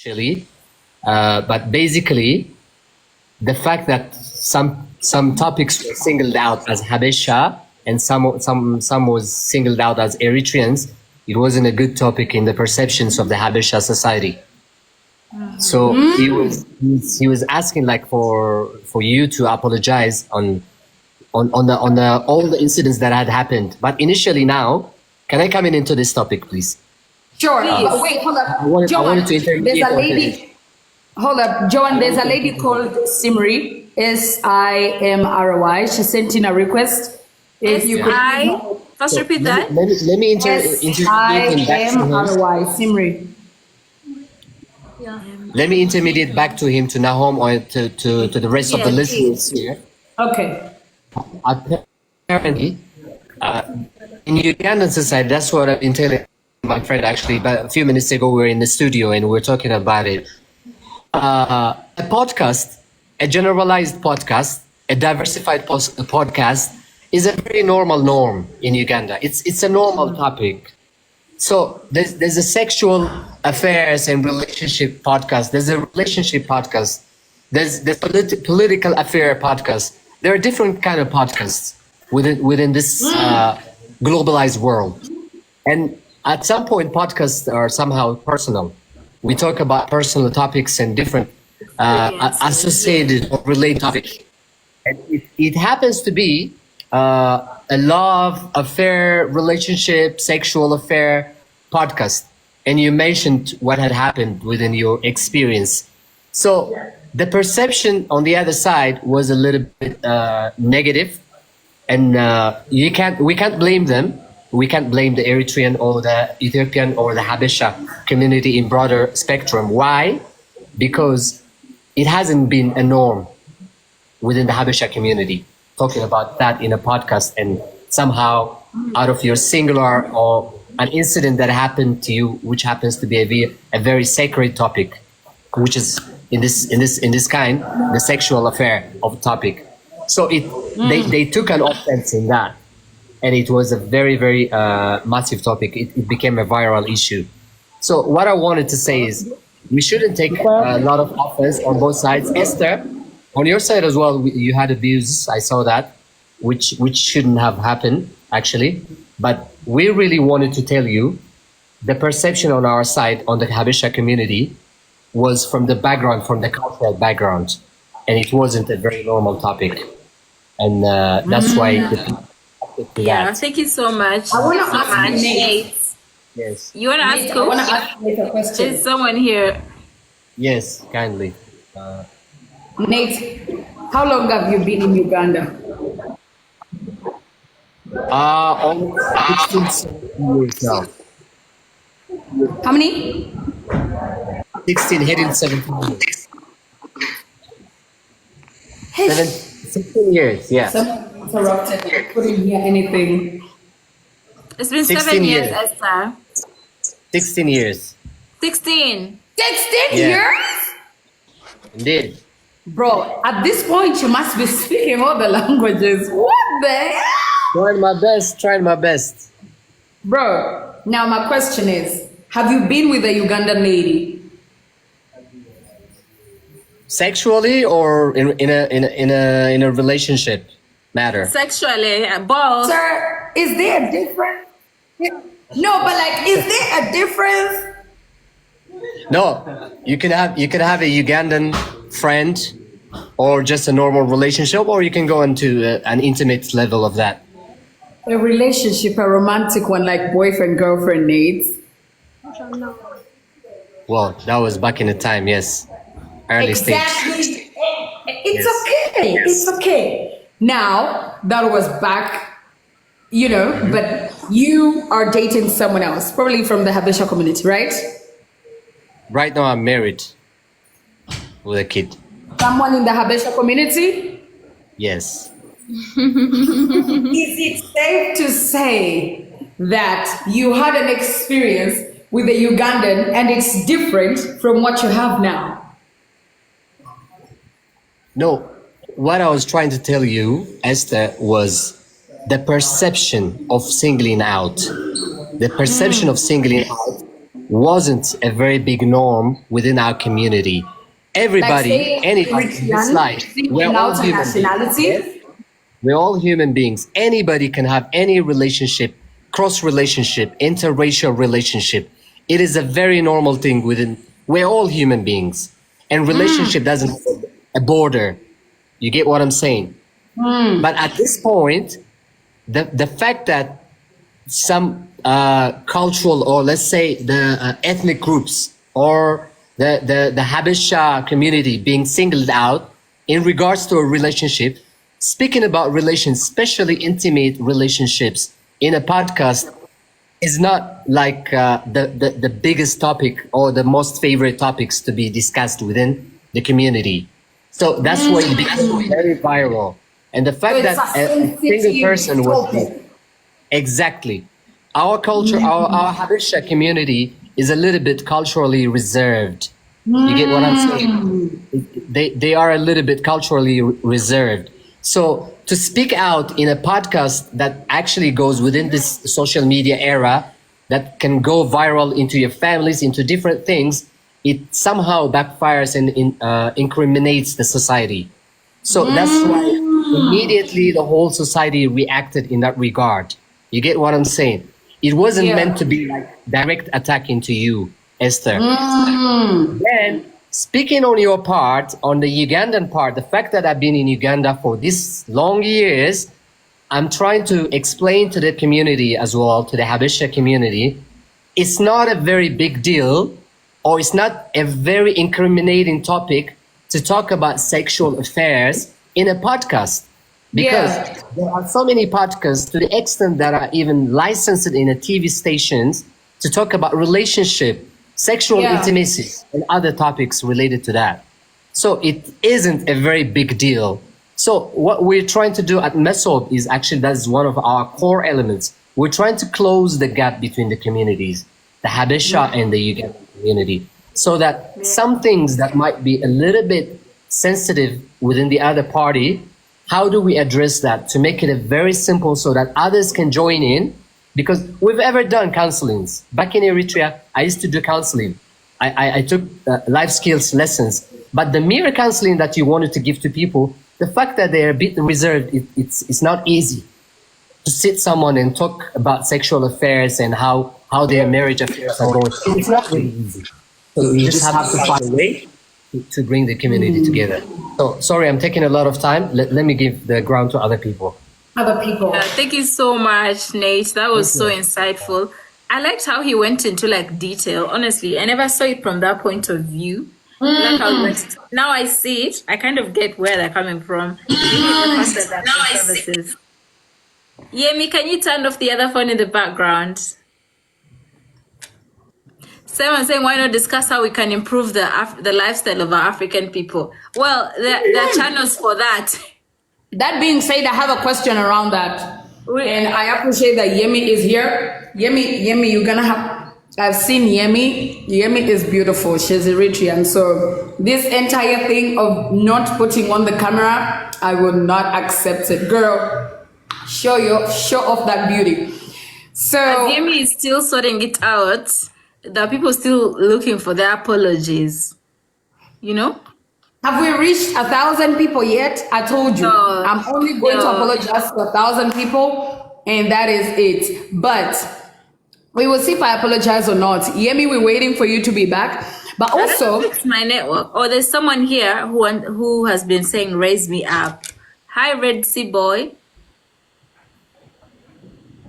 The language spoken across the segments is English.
actually, but basically, the fact that some topics were singled out as Habesha and some was singled out as Eritreans, it wasn't a good topic in the perceptions of the Habesha society. So he was asking like for you to apologize on the all the incidents that had happened. But initially now, can I come in into this topic, please? Sure. Wait, hold up. I wanted Joan, to intermediate there's a on lady. this. Hold up, Joan. There's a lady called Simri. Simry. She sent in a request. If you could. First repeat that. Let me intermediate him back to him. Simry. Simri. Let me intermediate back to him, to Nahom, or to the rest of the listeners here. Okay. Apparently, in Ugandan society, that's what I've been telling my friend actually. But a few minutes ago, we were in the studio and we were talking about it. A podcast, a generalized podcast, a diversified podcast is a very normal norm in Uganda. It's a normal topic. So there's a sexual affairs and relationship podcast. There's a relationship podcast. There's the political affair podcast. There are different kind of podcasts within this globalized world. And at some point, podcasts are somehow personal. We talk about personal topics and different associated or related topics. And it happens to be a love affair, relationship, sexual affair podcast. And you mentioned what had happened within your experience. So the perception on the other side was a little bit negative, and we can't blame them. We can't blame the Eritrean or the Ethiopian or the Habesha community in broader spectrum. Why? Because it hasn't been a norm within the Habesha community talking about that in a podcast, and somehow out of your singular or an incident that happened to you, which happens to be a very sacred topic, which is in this kind, the sexual affair of topic. So they took an offense in that, and it was a very, very massive topic. It became a viral issue. So what I wanted to say is we shouldn't take a lot of offense on both sides. Esther, on your side as well, you had abuse. I saw that, which shouldn't have happened actually. But we really wanted to tell you the perception on our side, on the Habesha community, was from the background, from the cultural background, and it wasn't a very normal topic. And that's why the people Thank you so much. I want to ask Nate. Yes. You want to ask I Coach? want to ask Nate a question. There's someone here. Yes, kindly. Nate, how long have you been in Uganda? Almost 16 years now. How many? 16, heading 17 years. Hey, 16 years, yeah. someone interrupted. I couldn't hear anything. It's been 16 7 years, years. Esther. 16 years. 16. 16 Yeah. years? Indeed. Bro, at this point, you must be speaking all the languages. What the hell? Trying my best. Bro, now my question is, have you been with a Ugandan lady? Sexually or in a relationship matter? Sexually, both. Sir, is there a difference? No, but like, is there a difference? No, you can have a Ugandan friend, or just a normal relationship, or you can go into an intimate level of that. A relationship, a romantic one, like boyfriend, girlfriend needs. Well, that was back in the time, yes, early stage. Exactly. It's Yes. okay. Yes. It's okay. Now, that was back, you know, but you are dating someone else, probably from the Habesha community, right? Right now, I'm married with a kid. Someone in the Habesha community? Yes. Is it safe to say that you had an experience with a Ugandan and it's different from what you have now? No, what I was trying to tell you, Esther, was the perception of singling out. The perception of singling out wasn't a very big norm within our community. Everybody, say anybody in this Eritrean, life, we're all human beings. nationality. We're all human beings. Anybody can have any relationship, cross relationship, interracial relationship. It is a very normal thing within. We're all human beings, and relationship doesn't have a border. You get what I'm saying? But at this point, the fact that some cultural, or let's say the ethnic groups, or the Habesha community being singled out in regards to a relationship, speaking about relations, especially intimate relationships, in a podcast is not like the biggest topic or the most favorite topics to be discussed within the community. So that's why it became very viral. And the fact So that it's a a single sensitive person was topic. exactly. Our culture, our Habesha community is a little bit culturally reserved. You get what I'm saying? They are a little bit culturally reserved. So to speak out in a podcast that actually goes within this social media era, that can go viral into your families, into different things, it somehow backfires and incriminates the society. So that's why immediately the whole society reacted in that regard. You get what I'm saying? It wasn't Yeah. meant to be like direct attack into you, Esther. Then, speaking on your part, on the Ugandan part, the fact that I've been in Uganda for this long years, I'm trying to explain to the community as well, to the Habesha community, it's not a very big deal, or it's not a very incriminating topic to talk about sexual affairs in a podcast. Because Yeah. there are so many podcasts, to the extent that are even licensed in a TV stations, to talk about relationship, sexual Yeah. intimacy, and other topics related to that. So it isn't a very big deal. So what we're trying to do at Mesob is actually, that's one of our core elements. We're trying to close the gap between the communities, the Habesha and the Ugandan community, so that some things that might be a little bit sensitive within the other party, how do we address that to make it a very simple so that others can join in? Because we've ever done counselings. Back in Eritrea, I used to do counseling. I took life skills lessons. But the mere counseling that you wanted to give to people, the fact that they're a bit reserved, it's not easy to sit someone and talk about sexual affairs and how their marriage affairs are going. It's not really easy. So you just have to find a way to bring the community together. So sorry, I'm taking a lot of time. Let me give the ground to other people. Other people. Thank you so much, Nate. That was so insightful. I liked how he went into like detail. Honestly, I never saw it from that point of view. Like how he went, now I see it. I kind of get where they're coming from. Now I see. Yemi, can you turn off the other phone in the background? Someone saying, why not discuss how we can improve the lifestyle of our African people? Well, there are channels for that. That being said, I have a question around that. And I appreciate that Yemi is here. Yemi, you're gonna have, I've seen Yemi. Yemi is beautiful. She's Eritrean. So this entire thing of not putting on the camera, I will not accept it. Girl, show off that beauty. So Yemi is still sorting it out. There are people still looking for their apologies. You know? have we reached 1,000 people yet? I told you. No. I'm only going to No. apologize to 1,000 people, and that is it. But we will see if I apologize or not. Yemi, we're waiting for you to be back. But I don't know also, if it's my network. Or there's someone here who has been saying, raise me up. Hi, Red Sea Boy.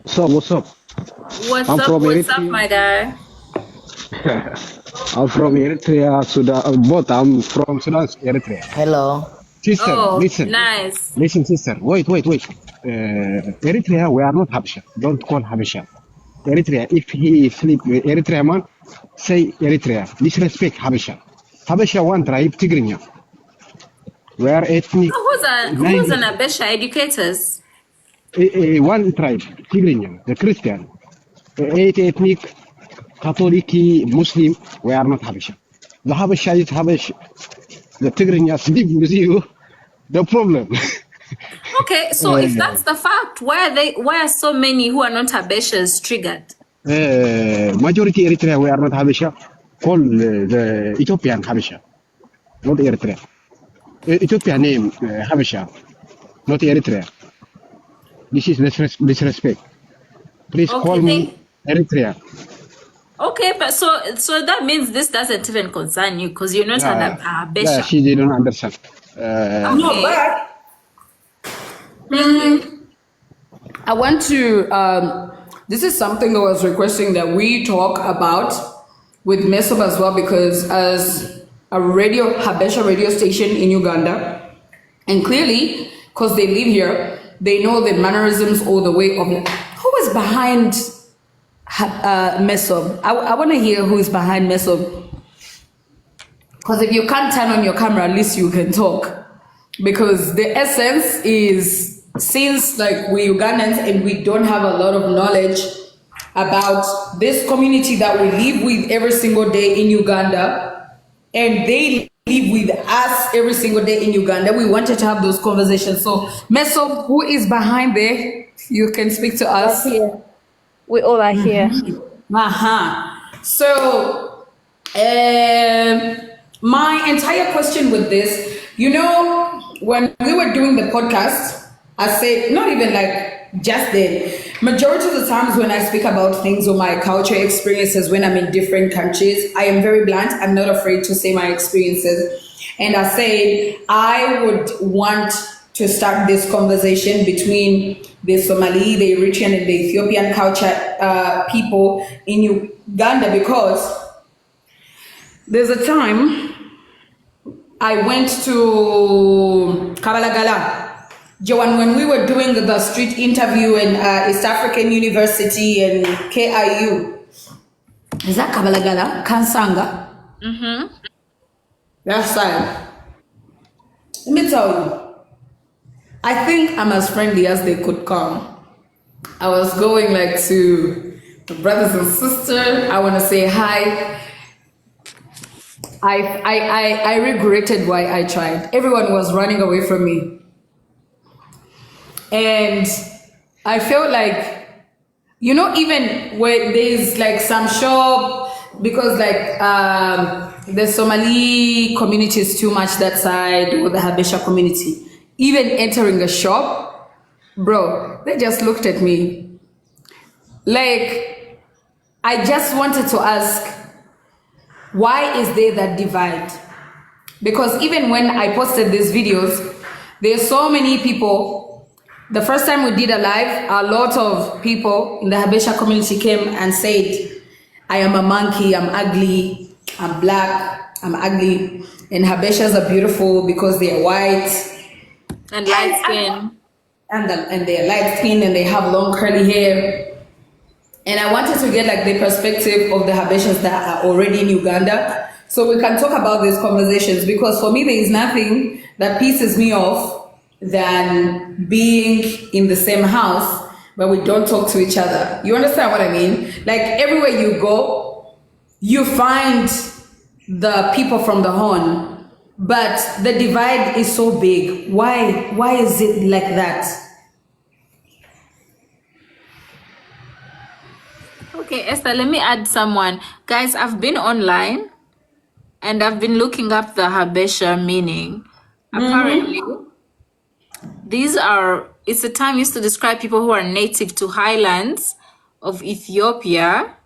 What's up? What's I'm up? from What's up, Eritrea. my guy? I'm from Eritrea, Sudan. Both I'm from Sudan, Eritrea. Hello. Sister, Oh, listen. nice. Listen, sister. Wait. Eritrea, we are not Habesha. Don't call Habesha. Eritrea, if he sleep with Eritrea man, say Eritrea. Disrespect Habesha. Habesha one tribe, Tigrinya. We are ethnic. Who's an Abesha educators? One tribe, Tigrinya, the Christian. 8 ethnic, Catholic, Muslim, we are not Habesha. The Habesha is Habesha. The Tigrinya sleep with you. The problem. Okay, so if that's the fact, why are so many who are not Habeshas triggered? majority Eritrea we are not Habesha. Call the Ethiopian Habesha, not Eritrea. Ethiopian name Habesha, not Eritrea. This is disrespect. Please Okay, call me Eritrea. okay, but so that means this doesn't even concern you because you're not an Yeah, Habesha. she didn't understand. No, Okay. but I want to. This is something I was requesting that we talk about with Mesob as well, because as a Habesha radio station in Uganda, and clearly, because they live here, they know the mannerisms or the way of. Who is behind Mesob? I want to hear who is behind Mesob. Because if you can't turn on your camera, at least you can talk. Because the essence is, since like we Ugandans and we don't have a lot of knowledge about this community that we live with every single day in Uganda, and they live with us every single day in Uganda, we wanted to have those conversations. So, Meso, who is behind there? You can speak to us. Here. We all are here. So, my entire question with this, when we were doing the podcast, I said, not even like just then, majority of the times when I speak about things or my culture experiences when I'm in different countries, I am very blunt. I'm not afraid to say my experiences. And I said, I would want to start this conversation between the Somali, the Eritrean, and the Ethiopian culture people in Uganda, because there's a time I went to Kabalagala. Joan, when we were doing the street interview in East African University and KIU, is that Kabalagala? Kansanga? Mm-hmm. That side. Let me tell you, I think I'm as friendly as they could come. I was going like to the brothers and sisters. I want to say hi. I regretted why I tried. Everyone was running away from me. And I felt like, even when there's like some shop, because like the Somali community is too much that side, or the Habesha community, even entering a shop, bro, they just looked at me. Like, I just wanted to ask, why is there that divide? Because even when I posted these videos, there's so many people. The first time we did a live, a lot of people in the Habesha community came and said, I am a monkey, I'm ugly, I'm black, I'm ugly. And Habeshas are beautiful because they are white. And light skin. And they are light skinned and they have long curly hair. And I wanted to get like the perspective of the Habeshas that are already in Uganda, so we can talk about these conversations, because for me, there is nothing that pisses me off than being in the same house but we don't talk to each other. You understand what I mean? Like everywhere you go, you find the people from the Horn, but the divide is so big. Why is it like that? Okay, Esther, let me add someone. Guys, I've been online and I've been looking up the Habesha meaning. Apparently, it's a term used to describe people who are native to highlands of Ethiopia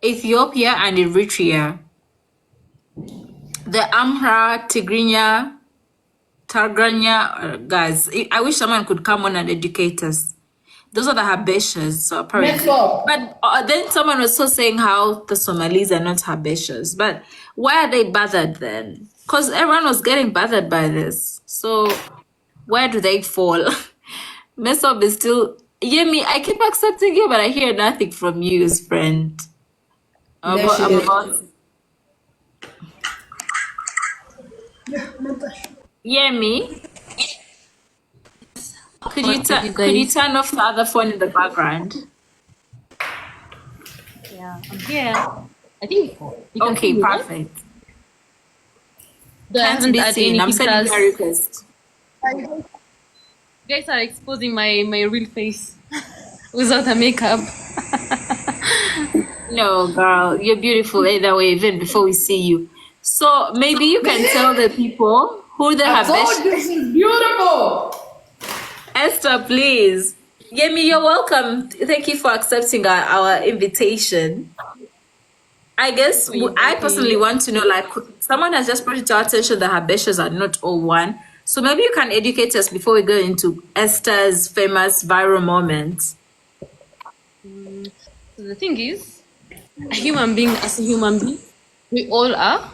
and Eritrea. The Amhara, Tigrinya, Targanya, guys, I wish someone could come on and educate us. Those are the Habeshas, so apparently. But then someone was also saying how the Somalis are not Habeshas. But why are they bothered then? Because everyone was getting bothered by this. So where do they fall? Mesob is still... Yemi, I keep accepting you, but I hear nothing from you, his friend. Yemi, could you turn off the other phone in the background? Yeah, I'm here. I think. Okay, perfect. Can't be seen. I'm sending you a request. You guys are exposing my real face without a makeup. No, girl, you're beautiful either way, even before we see you. So maybe you can tell the people who the I told Habesh. you she's beautiful. Esther, please. Yemi, you're welcome. Thank you for accepting our invitation. I guess I personally want to know, like, someone has just brought it to our attention that Habeshas are not all one. So maybe you can educate us before we go into Esther's famous viral moments. So the thing is, a human being as a human being, we all are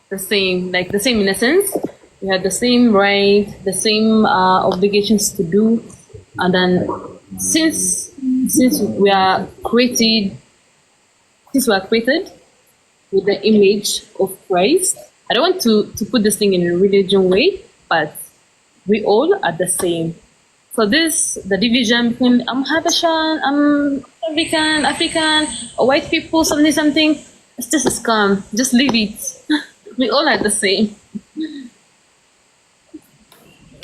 the same, like the same in a sense. We have the same right, the same obligations to do, and then since we are created, with the image of Christ. I don't want to put this thing in a religion way, but we all are the same. So the division between I'm Habeshan, I'm African, or white people, something, it's just a scam. Just leave it. We all are the same.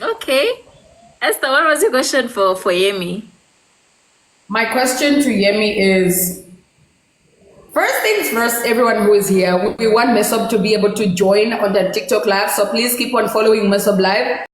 Okay. Esther, what was your question for Yemi? My question to Yemi is, first things first, everyone who is here, we want Mesop to be able to join on the TikTok live. So please keep on following Mesop live.